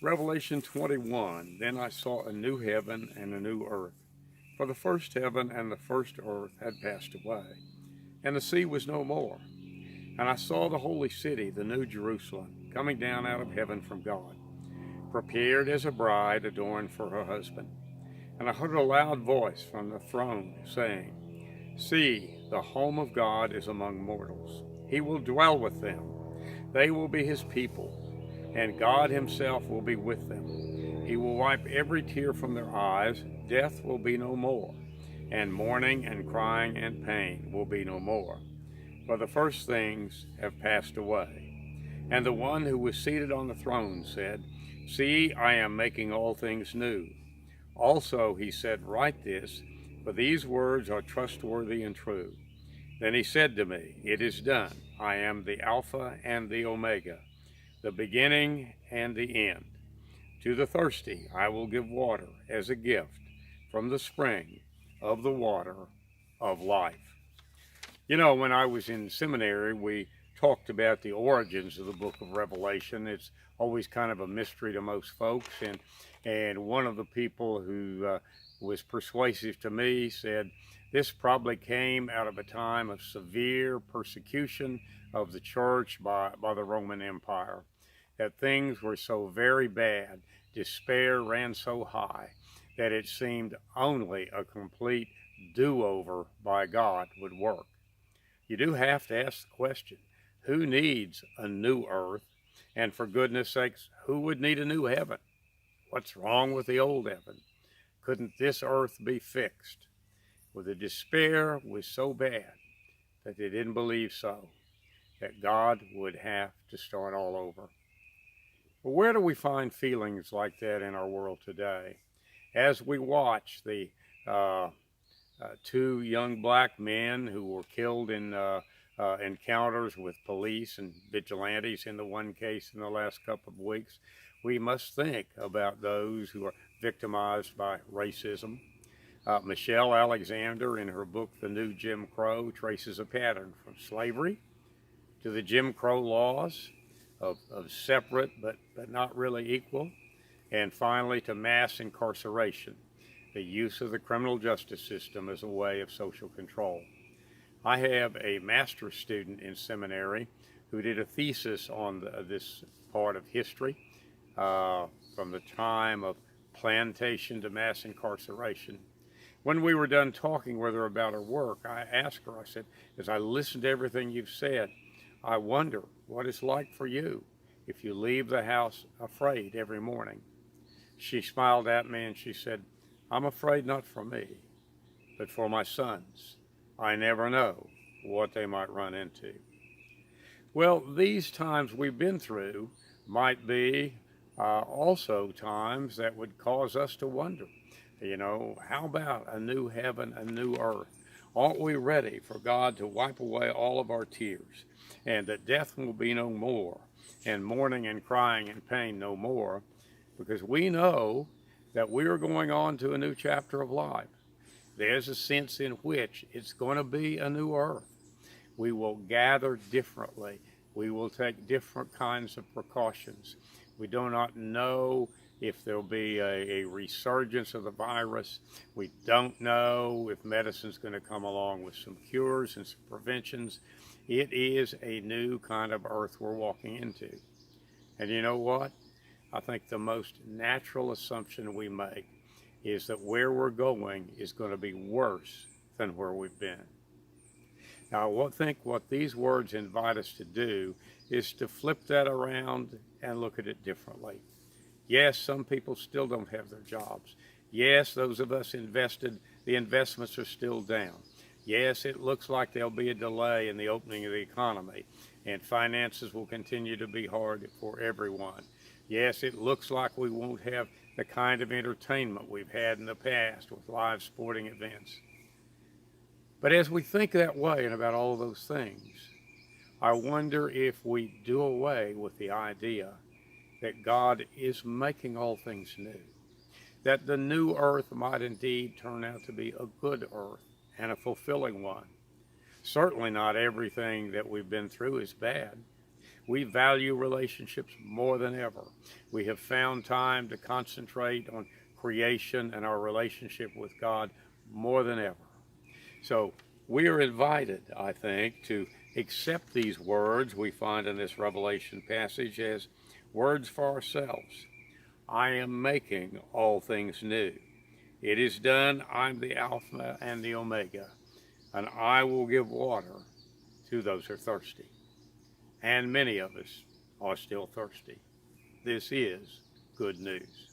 Revelation 21, then I saw a new heaven and a new earth. For the first heaven and the first earth had passed away, and the sea was no more. And I saw the holy city, the new Jerusalem, coming down out of heaven from God, prepared as a bride adorned for her husband. And I heard a loud voice from the throne saying, See, the home of God is among mortals. He will dwell with them. They will be his people, and God himself will be with them. He will wipe every tear from their eyes. Death will be no more, and mourning and crying and pain will be no more. For the first things have passed away. And the one who was seated on the throne said, See, I am making all things new. Also, he said, Write this, for these words are trustworthy and true. Then he said to me, It is done. I am the Alpha and the Omega, the beginning and the end. To the thirsty I will give water as a gift from the spring of the water of life. You know, when I was in seminary, we talked about the origins of the book of Revelation. It's always kind of a mystery to most folks. And one of the people who was persuasive to me said, this probably came out of a time of severe persecution of the church by the Roman Empire, that things were so very bad, despair ran so high, that it seemed only a complete do-over by God would work. You do have to ask the question, who needs a new earth? And for goodness sakes, who would need a new heaven? What's wrong with the old heaven? Couldn't this earth be fixed? Well, the despair was so bad that they didn't believe so, that God would have to start all over. Well, where do we find feelings like that in our world today? As we watch the two young black men who were killed in encounters with police and vigilantes in the one case in the last couple of weeks, we must think about those who are victimized by racism. Michelle Alexander, in her book, The New Jim Crow, traces a pattern from slavery to the Jim Crow laws of separate but not really equal, and finally to mass incarceration, the use of the criminal justice system as a way of social control. I have a master's student in seminary who did a thesis on this part of history from the time of plantation to mass incarceration. When we were done talking with her about her work, I asked her, I said, as I listened to everything you've said, I wonder what it's like for you if you leave the house afraid every morning. She smiled at me and she said, I'm afraid not for me, but for my sons. I never know what they might run into. Well, these times we've been through might be also times that would cause us to wonder, you know, how about a new heaven, a new earth? Aren't we ready for God to wipe away all of our tears, and that death will be no more, and mourning and crying and pain no more, because we know that we are going on to a new chapter of life. There's a sense in which it's going to be a new earth. We will gather differently. We will take different kinds of precautions. We do not know if there'll be a resurgence of the virus. We don't know if medicine's going to come along with some cures and some preventions. It is a new kind of earth we're walking into. And you know what? I think the most natural assumption we make is that where we're going is going to be worse than where we've been. Now, I think what these words invite us to do is to flip that around and look at it differently. Yes, some people still don't have their jobs. Yes, those of us invested, the investments are still down. Yes, it looks like there'll be a delay in the opening of the economy, and finances will continue to be hard for everyone. Yes, it looks like we won't have the kind of entertainment we've had in the past with live sporting events. But as we think that way and about all those things, I wonder if we do away with the idea that God is making all things new, that the new earth might indeed turn out to be a good earth and a fulfilling one. Certainly not everything that we've been through is bad, We value relationships more than ever. We have found time to concentrate on creation and our relationship with God more than ever. So we are invited, I think, to accept these words we find in this Revelation passage as words for ourselves. I am making all things new. It is done. I'm the Alpha and the Omega, and I will give water to those who are thirsty. And many of us are still thirsty. This is good news.